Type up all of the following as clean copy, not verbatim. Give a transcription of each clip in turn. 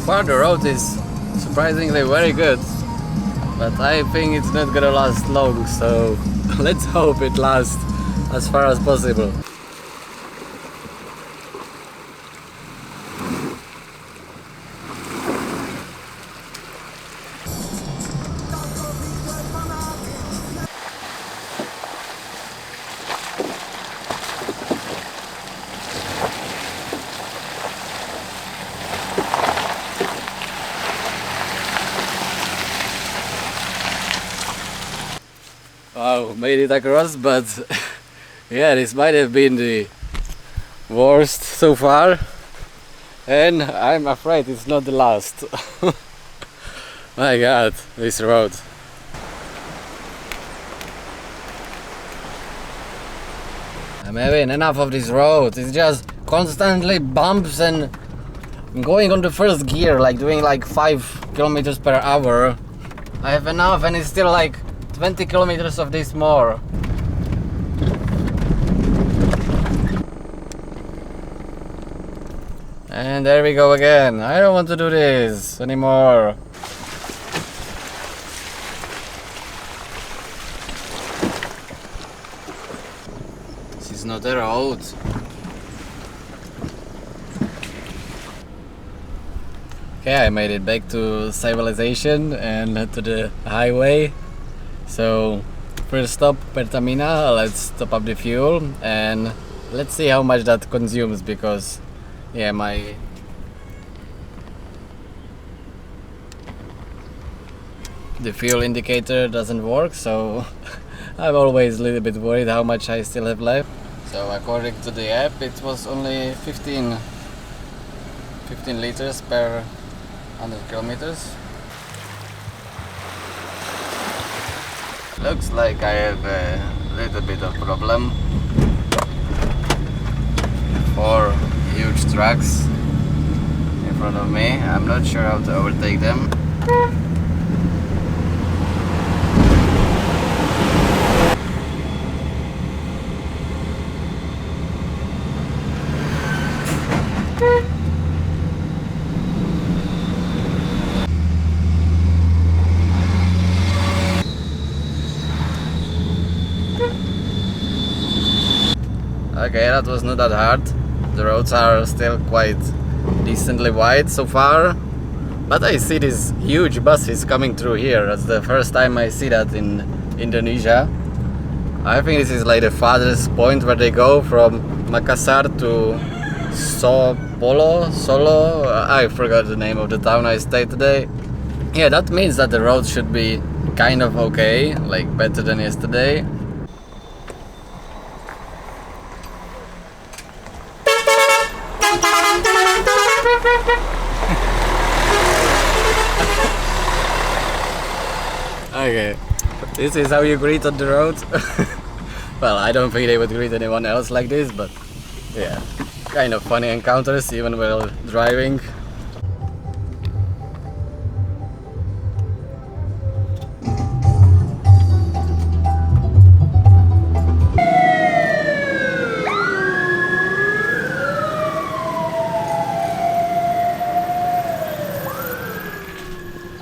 far the road is surprisingly very good, but I think it's not gonna last long, so let's hope it lasts as far as possible. Wow, made it across, but yeah, this might have been the worst so far, and I'm afraid it's not the last. My god, this road. I'm having enough of this road. It's just constantly bumps and I'm going on the first gear, like doing like 5 kilometers per hour. I have enough and it's still like 20 kilometers of this more. And there we go again. I don't want to do this anymore. This is not a road. Okay, I made it back to civilization and to the highway. So first stop, Pertamina. Let's top up the fuel and let's see how much that consumes, because yeah, the fuel indicator doesn't work, so I'm always a little bit worried how much I still have left. So according to the app, it was only 15 liters per 100 kilometers. Looks like I have a little bit of problem. 4 huge trucks in front of me. I'm not sure how to overtake them. Okay, that was not that hard. The roads are still quite decently wide so far. But I see these huge buses coming through here. That's the first time I see that in Indonesia. I think this is like the farthest point where they go from Makassar to Solo. I forgot the name of the town I stayed today. Yeah, that means that the road should be kind of okay, like better than yesterday. Okay, this is how you greet on the road. Well, I don't think they would greet anyone else like this, but yeah, kind of funny encounters even while driving.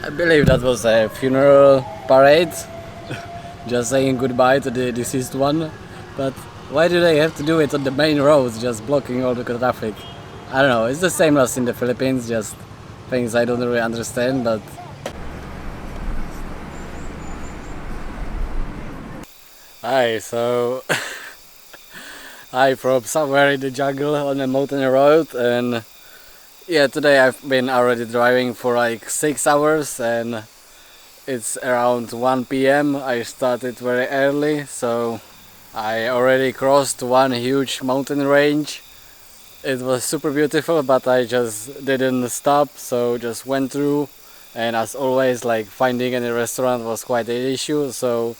I believe that was a funeral parade, just saying goodbye to the deceased one. But why do they have to do it on the main roads, just blocking all the traffic? I don't know, it's the same as in the Philippines, just things I don't really understand, but... Hi, so... I'm from somewhere in the jungle on a mountain road, and yeah, today I've been already driving for like 6 hours and it's around 1 PM. I started very early, so I already crossed one huge mountain range. It was super beautiful, but I just didn't stop, so just went through, and as always, like finding any restaurant was quite an issue, so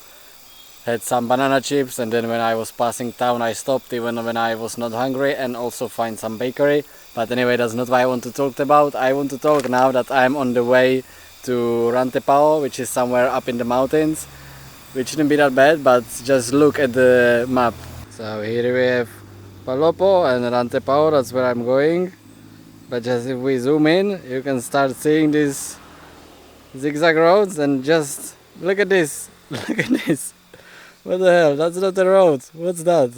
had some banana chips, and then when I was passing town I stopped even when I was not hungry, and also find some bakery. But anyway, that's not what I want to talk about. I want to talk now that I'm on the way to Rantepao, which is somewhere up in the mountains, which shouldn't be that bad, but just look at the map. So here we have Palopo and Rantepao, that's where I'm going. But just if we zoom in, you can start seeing these zigzag roads, and just look at this. Look at this. What the hell? That's not a road. What's that?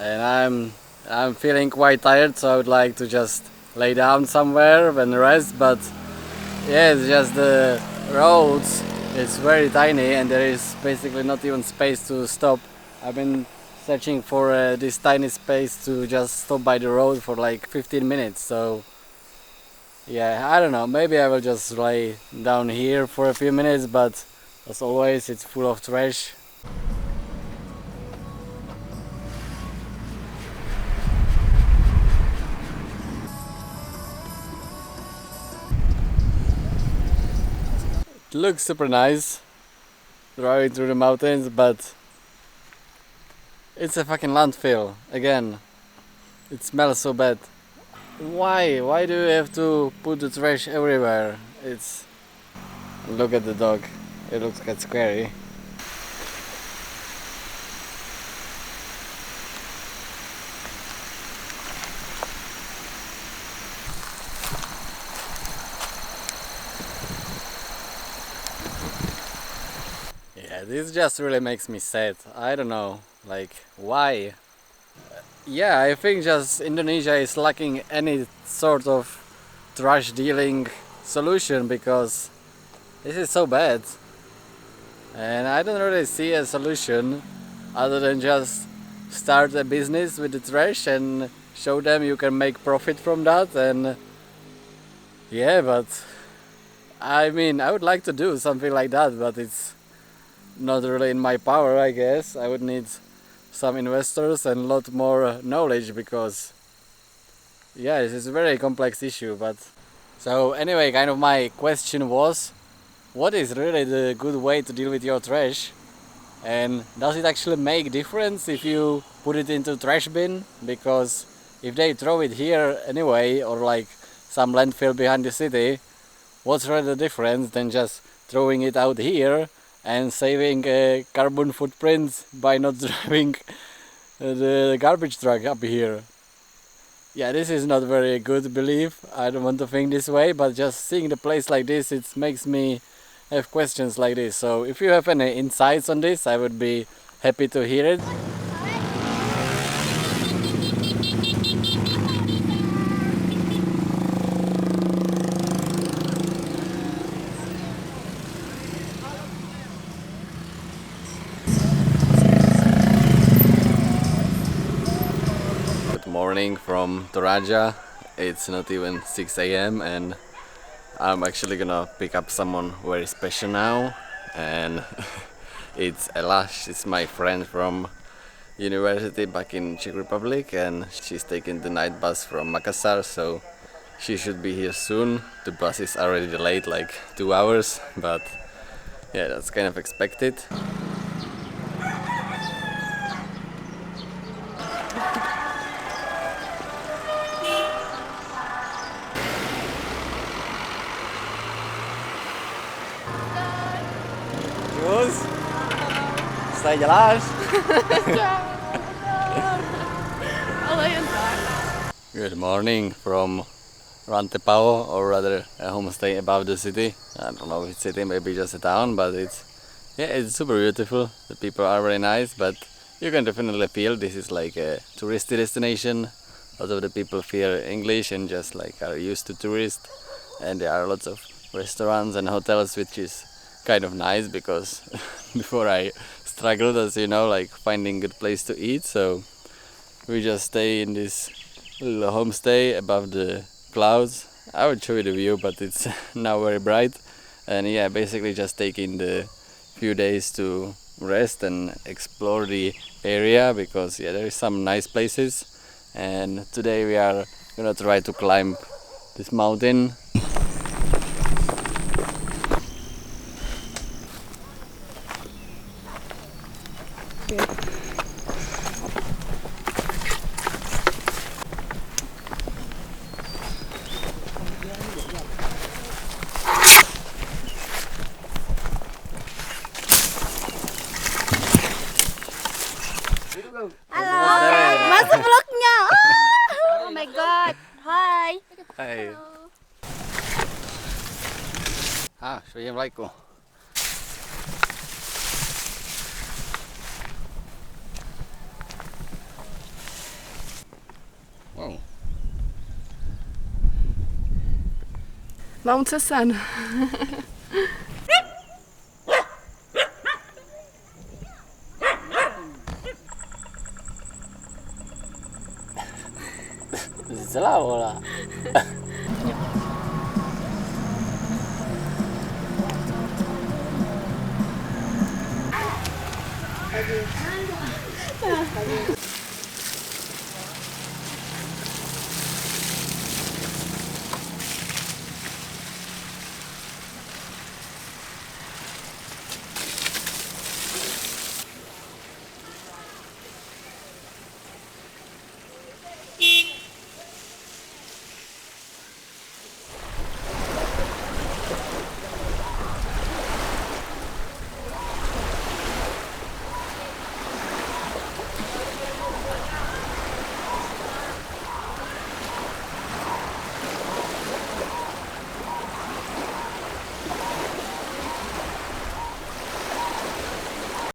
And I'm feeling quite tired, so I would like to just lay down somewhere and rest. But yeah, it's just the roads. It's very tiny, and there is basically not even space to stop. I've been searching for this tiny space to just stop by the road for like 15 minutes. So yeah, I don't know. Maybe I will just lay down here for a few minutes, but as always, it's full of trash. It looks super nice driving through the mountains, but it's a fucking landfill again. It smells so bad. Why? Why do you have to put the trash everywhere? It's... Look at the dog. It looks quite scary. Yeah, this just really makes me sad. I don't know, like, why? Yeah, I think just Indonesia is lacking any sort of trash dealing solution, because this is so bad. And I don't really see a solution other than just start a business with the trash and show them you can make profit from that. And yeah, but I mean, I would like to do something like that, but it's not really in my power, I guess. I would need some investors and a lot more knowledge, because yeah, this is a very complex issue. But so anyway, kind of my question was, what is really the good way to deal with your trash? And does it actually make difference if you put it into trash bin? Because if they throw it here anyway, or like some landfill behind the city, what's really the difference than just throwing it out here and saving a carbon footprint by not driving the garbage truck up here? Yeah, this is not very good belief. I don't want to think this way, but just seeing the place like this, it makes me have questions like this. So if you have any insights on this, I would be happy to hear it. Good morning from Toraja. It's not even 6 a.m. and I'm actually gonna pick up someone very special now, and it's Elash. It's my friend from university back in Czech Republic, and she's taking the night bus from Makassar, so she should be here soon. The bus is already delayed like 2 hours, but yeah, that's kind of expected. Terus, stay jelas. Good morning from Rantepao, or rather a homestay above the city. I don't know if it's city, maybe just a town, but it's super beautiful. The people are very nice, but you can definitely feel this is like a touristy destination. A lot of the people feel English and just like are used to tourists, and there are lots of restaurants and hotels, which is kind of nice, because before I struggled, as you know, like finding good place to eat. So we just stay in this little homestay above the clouds. I would show you the view, but it's now very bright. And yeah, basically just taking the few days to rest and explore the area, because yeah, there is some nice places. And today we are gonna try to climb this mountain. Halo, masuk vlognya. Oh my god. Hey. Assalamualaikum. Wow. Mount Sasan. Selalu lah.